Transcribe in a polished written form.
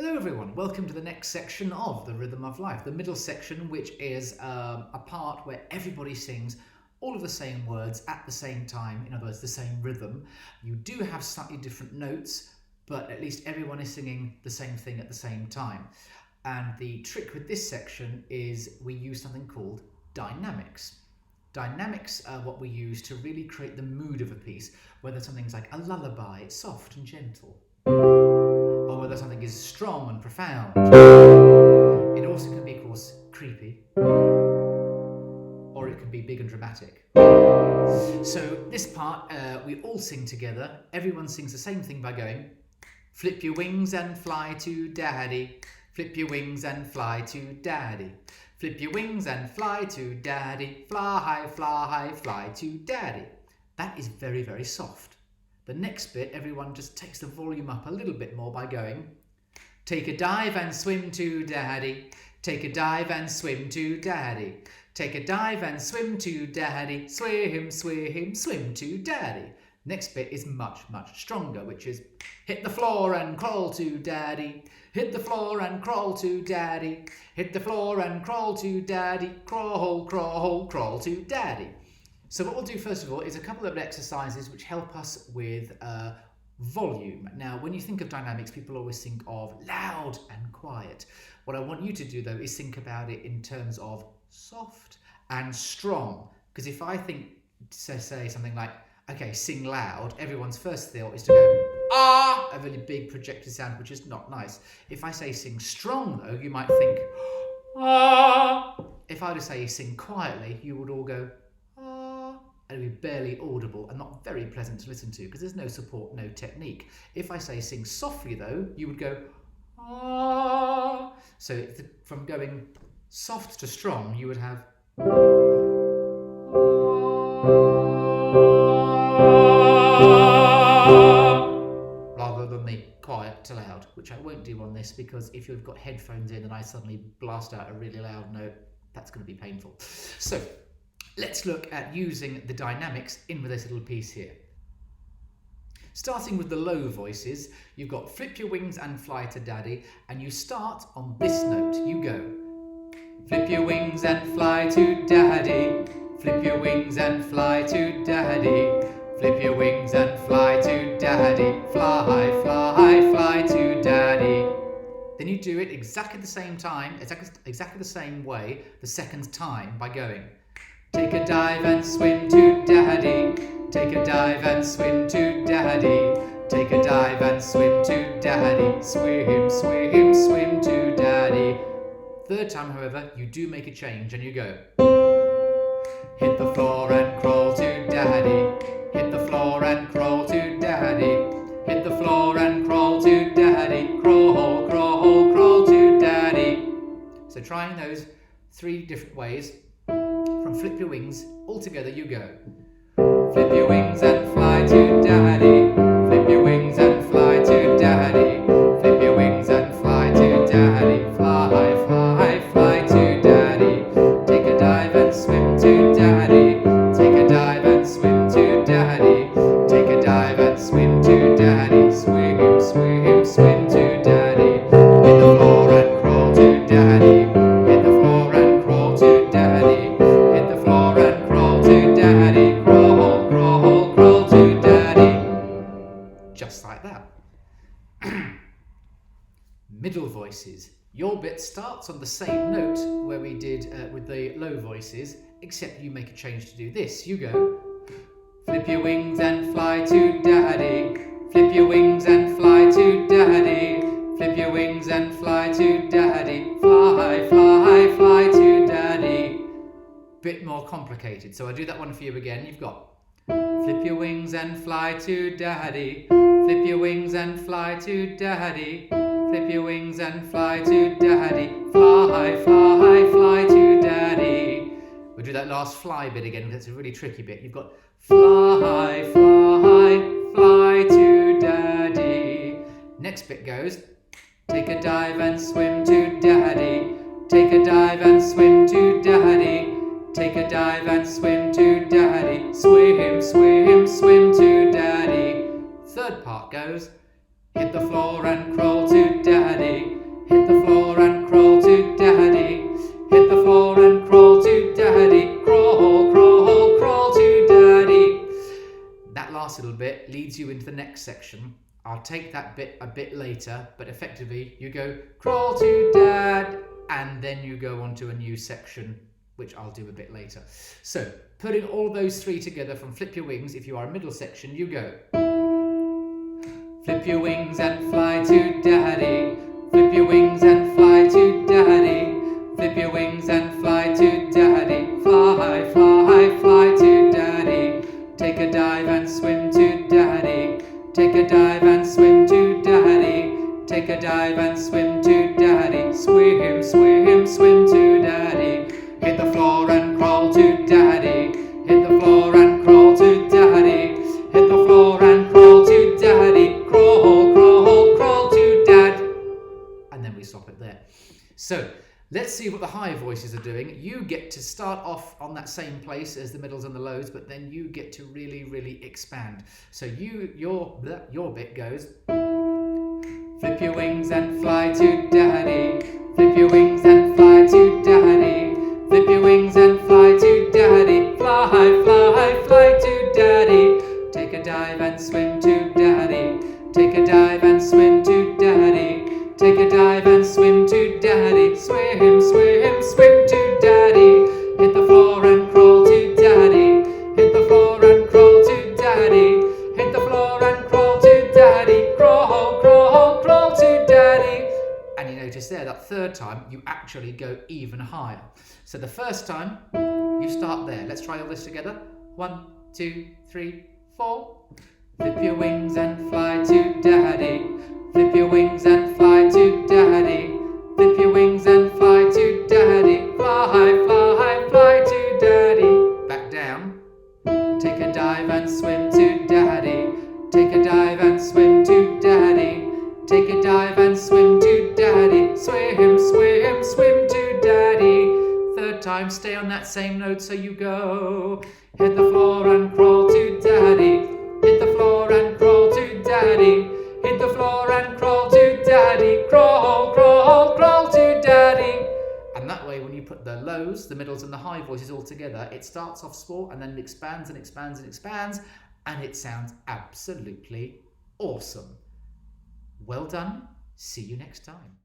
Hello everyone, welcome to the next section of The Rhythm of Life, the middle section, which is a part where everybody sings all of the same words at the same time, in other words, the same rhythm. You do have slightly different notes, but at least everyone is singing the same thing at the same time. And the trick with this section is we use something called dynamics. Dynamics are what we use to really create the mood of a piece, whether something's like a lullaby, it's soft and gentle, or whether something is strong and profound. It also can be, of course, creepy, or it can be big and dramatic. So this part, we all sing together. Everyone sings the same thing by going, flip your wings and fly to daddy. Flip your wings and fly to daddy. Flip your wings and fly to daddy. Fly high, fly to daddy. That is very, very soft. The next bit, everyone just takes the volume up a little bit more by going, take a dive and swim to daddy. Take a dive and swim to daddy. Take a dive and swim to daddy. Swim, swim, swim to daddy. Next bit is much, much stronger, which is hit the floor and crawl to daddy. Hit the floor and crawl to daddy. Hit the floor and crawl to daddy. Crawl, crawl, crawl to daddy. So what we'll do first of all is a couple of exercises which help us with volume. Now, when you think of dynamics, people always think of loud and quiet. What I want you to do though is think about it in terms of soft and strong. Because if I think, say something like, okay, sing loud, everyone's first thought is to go, ah, a really big projected sound, which is not nice. If I say sing strong though, you might think, ah. If I were to say sing quietly, you would all go, and it would be barely audible and not very pleasant to listen to because there's no support, no technique. If I say sing softly though, you would go, ah. So from going soft to strong, you would have, rather than the quiet to loud, which I won't do on this because if you've got headphones in and I suddenly blast out a really loud note, that's going to be painful. So let's look at using the dynamics in with this little piece here. Starting with the low voices, you've got flip your wings and fly to daddy, and you start on this note. You go, flip your wings and fly to daddy. Flip your wings and fly to daddy. Flip your wings and fly to daddy. Fly, fly, fly to daddy. Then you do it exactly the same time, exactly the same way, the second time by going, take a dive and swim to daddy. Take a dive and swim to daddy. Take a dive and swim to daddy. Swim, swim, swim to daddy. Third time, however, you do make a change and you go, hit the floor and crawl to daddy. Hit the floor and crawl to daddy. Hit the floor and crawl to daddy. Crawl, crawl, crawl to daddy. So trying those three different ways. From flip your wings, all together you go. Flip your wings and fly to daddy. Flip your wings and fly to daddy. Flip your wings and fly to daddy. Fly, fly, fly to daddy. Take a dive and swim to daddy. Take a dive and swim to daddy. Take a dive and swim to daddy. Swim, swim, swim to daddy. Hit the floor and crawl to daddy. Hit the floor and crawl to daddy. Hit the floor and crawl to daddy. Crawl, crawl, crawl to daddy. Just like that. Middle voices. Your bit starts on the same note where we did with the low voices, except you make a change to do this. You go, flip your wings and fly to daddy. Flip your wings and fly to daddy. Flip your wings and fly to daddy. Fly, fly, fly to daddy. Bit more complicated, so I'll do that one for you again. You've got flip your wings and fly to daddy. Flip your wings and fly to daddy. Flip your wings and fly to daddy. Fly, fly, fly to daddy. We'll do that last fly bit again, because it's a really tricky bit. You've got fly, fly, fly to daddy. Next bit goes, take a dive and swim to daddy. Take a dive and swim to daddy. Take a dive and swim to daddy. Swim, swim, swim to daddy. Third part goes, hit the floor and crawl to daddy. bit leads you into the next section. I'll take that bit a bit later, but effectively you go crawl to dad, and then you go on to a new section, which I'll do a bit later. So putting all those three together from flip your wings, if you are a middle section, you go flip your wings and fly to daddy, flip your wings and fly to daddy, flip your wings and fly to daddy, fly, fly, fly to daddy, take a dive and swim to daddy, take a dive and swim to daddy, take a dive and swim to daddy, swim, swim, swim to daddy, hit the floor and crawl to daddy, hit the floor and crawl to daddy, hit the floor and crawl to daddy, crawl, crawl, crawl to dad. And then we stop it there. So let's see what the high voices are doing. You get to start off on that same place as the middles and the lows, but then you get to really, really expand. So your bit goes flip your wings and fly to daddy, flip your wings and fly to daddy, flip your wings and fly to daddy, fly, fly, fly to daddy, take a dive and swim to daddy, take a dive and swim to daddy, take a dive and swim to daddy, swim, swim, swim to daddy, hit the floor and crawl to daddy, hit the floor and crawl to daddy, hit the floor and crawl to daddy, crawl, crawl, crawl to daddy. And you notice there, that third time, you actually go even higher. So the first time, you start there. Let's try all this together. 1, 2, 3, 4. Flip your wings and fly to daddy, flip your wings and fly to daddy, flip your wings and fly to daddy, fly, fly, fly to daddy. Back down. Take a dive and swim to daddy, take a dive and swim to daddy, take a dive and swim to daddy, swim, swim, swim to daddy. Third time, stay on that same note, so you go hit the floor and crawl to daddy, hit the floor and crawl to daddy, hit the floor and crawl to daddy, crawl, crawl, crawl to daddy. And that way, when you put the lows, the middles and the high voices all together, it starts off small and then it expands and expands and expands, and it sounds absolutely awesome. Well done. See you next time.